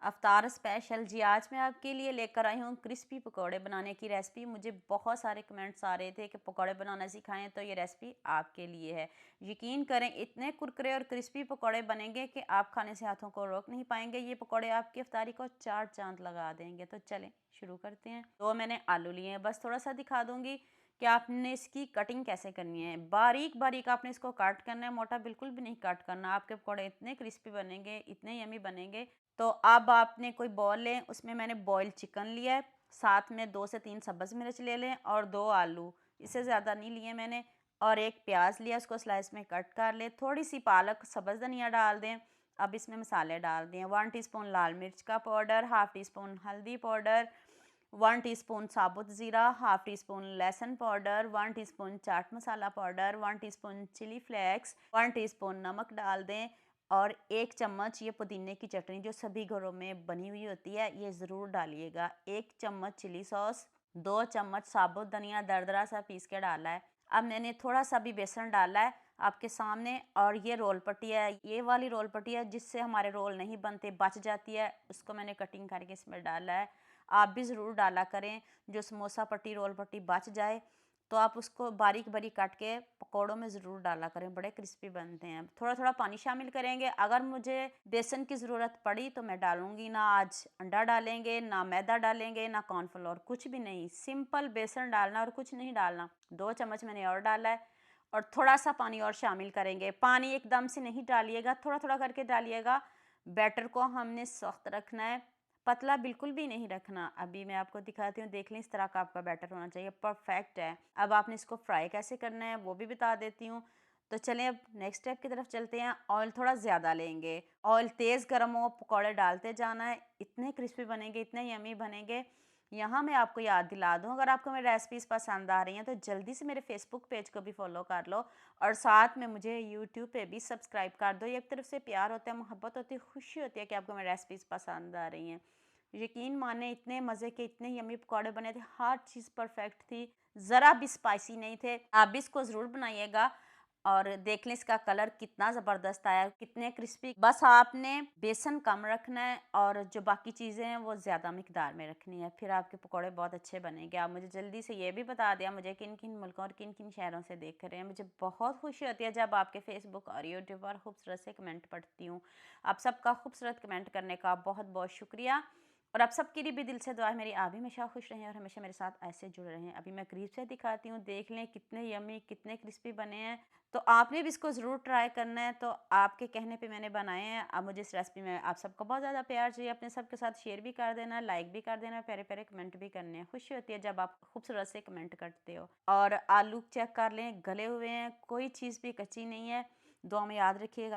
अवतार स्पेशल जी, आज मैं आपके लिए लेकर आई हूँ क्रिस्पी पकोड़े बनाने की रेसिपी। मुझे बहुत सारे कमेंट्स आ रहे थे कि पकोड़े बनाना सिखाएं, तो ये रेसिपी आपके लिए है। यकीन करें, इतने कुरकुरे और क्रिस्पी पकोड़े बनेंगे कि आप खाने से हाथों को रोक नहीं पाएंगे। ये पकोड़े आपकी इफ्तारी को चार चांद लगा देंगे। तो चलें शुरू करते हैं। तो मैंने आलू लिए हैं, बस थोड़ा सा दिखा दूंगी कि आपने इसकी कटिंग कैसे करनी है। बारीक बारीक आपने इसको काट करना है, मोटा बिल्कुल भी नहीं काट करना। आपके पकोड़े इतने क्रिस्पी बनेंगे, इतने यमी बनेंगे। तो अब आपने कोई बॉल लें, उसमें मैंने बॉयल चिकन लिया है, साथ में 2 से 3 सब्ज़ मिर्च ले लें और 2 आलू, इससे ज़्यादा नहीं लिए मैंने। और एक प्याज लिया, उसको स्लाइस में कट कर लें। थोड़ी सी पालक, सब्ज़ धनिया डाल दें। अब इसमें मसाले डाल दें। 1 टीस्पून लाल मिर्च का पाउडर, हाफ़ टी स्पून हल्दी पाउडर, 1 टीस्पून साबुत ज़ीरा, हाफ़ टी स्पून लहसुन powder, 1 teaspoon chaat masala powder, 1 teaspoon chilli flakes, 1 teaspoon नमक डाल दें। और 1 चम्मच ये पुदीने की चटनी जो सभी घरों में बनी हुई होती है, ये ज़रूर डालिएगा। 1 चम्मच चिली सॉस, 2 चम्मच साबुत धनिया दरदरा सा पीस के डाला है। अब मैंने थोड़ा सा भी बेसन डाला है आपके सामने। और ये रोल पट्टी है, ये वाली रोल पट्टी है जिससे हमारे रोल नहीं बनते, बच जाती है, उसको मैंने कटिंग करके इसमें डाला है। आप भी ज़रूर डाला करें। जो समोसा पट्टी, रोल पट्टी बच जाए तो आप उसको बारीक बारीक काट के पकौड़ों में ज़रूर डाला करें, बड़े क्रिस्पी बनते हैं। थोड़ा थोड़ा पानी शामिल करेंगे। अगर मुझे बेसन की ज़रूरत पड़ी तो मैं डालूंगी। ना आज अंडा डालेंगे, ना मैदा डालेंगे, ना कॉर्नफ्लोर, कुछ भी नहीं। सिंपल बेसन डालना और कुछ नहीं डालना। 2 चम्मच मैंने और डाला है और थोड़ा सा पानी और शामिल करेंगे। पानी एकदम से नहीं डालिएगा, थोड़ा थोड़ा करके डालिएगा। बैटर को हमने सख्त रखना है, पतला बिल्कुल भी नहीं रखना। अभी मैं आपको दिखाती हूँ, देख लें, इस तरह का आपका बैटर होना चाहिए, परफेक्ट है। अब आपने इसको फ्राई कैसे करना है वो भी बता देती हूँ। तो चलें अब नेक्स्ट स्टेप की तरफ चलते हैं। ऑयल थोड़ा ज़्यादा लेंगे, ऑयल तेज़ गर्म हो, पकौड़े डालते जाना है। इतने क्रिस्पी बनेंगे, इतने यमी बनेंगे। यहाँ मैं आपको याद दिला दूँ, अगर आपको मेरी रेसिपीज़ पसंद आ रही हैं तो जल्दी से मेरे फेसबुक पेज को भी फॉलो कर लो और साथ में मुझे यूट्यूब पे भी सब्सक्राइब कर दो। ये एक तरफ से प्यार होता है, मोहब्बत होती है, खुशी होती है कि आपको मेरी रेसिपीज़ पसंद आ रही हैं। यकीन माने, इतने मज़े के, इतने यम्मी पकौड़े बने थे, हर चीज़ परफेक्ट थी, ज़रा भी स्पाइसी नहीं थे। आप भी इसको ज़रूर बनाइएगा और देख लें इसका कलर कितना ज़बरदस्त आया, कितने क्रिस्पी। बस आपने बेसन कम रखना है और जो बाकी चीज़ें हैं वो ज़्यादा मिकदार में रखनी है, फिर आपके पकौड़े बहुत अच्छे बनेंगे। आप मुझे जल्दी से ये भी बता दिया मुझे किन किन मुल्कों और किन किन शहरों से देख रहे हैं। मुझे बहुत खुशी होती है जब आपके फेसबुक और यूट्यूब पर खूबसूरत से कमेंट पढ़ती हूँ। आप सबका खूबसूरत कमेंट करने का बहुत बहुत शुक्रिया। और आप सबके लिए भी दिल से दुआ है मेरी, आप भी हमेशा खुश रहें और हमेशा मेरे साथ ऐसे जुड़े रहें। अभी मैं करीब से दिखाती हूँ, देख लें कितने यम्मी, कितने क्रिस्पी बने हैं। तो आपने भी इसको ज़रूर ट्राई करना है। तो आपके कहने पे मैंने बनाए हैं। अब मुझे इस रेसिपी में आप सबका बहुत ज़्यादा प्यार चाहिए। अपने सबके साथ शेयर भी कर देना, लाइक भी कर देना, प्यारे प्यारे कमेंट भी करने हैं। खुशी होती है जब आप खूबसूरत से कमेंट करते हो। और आलू चेक कर लें, गले हुए हैं, कोई चीज़ भी कच्ची नहीं है। दुआ में याद रखिएगा।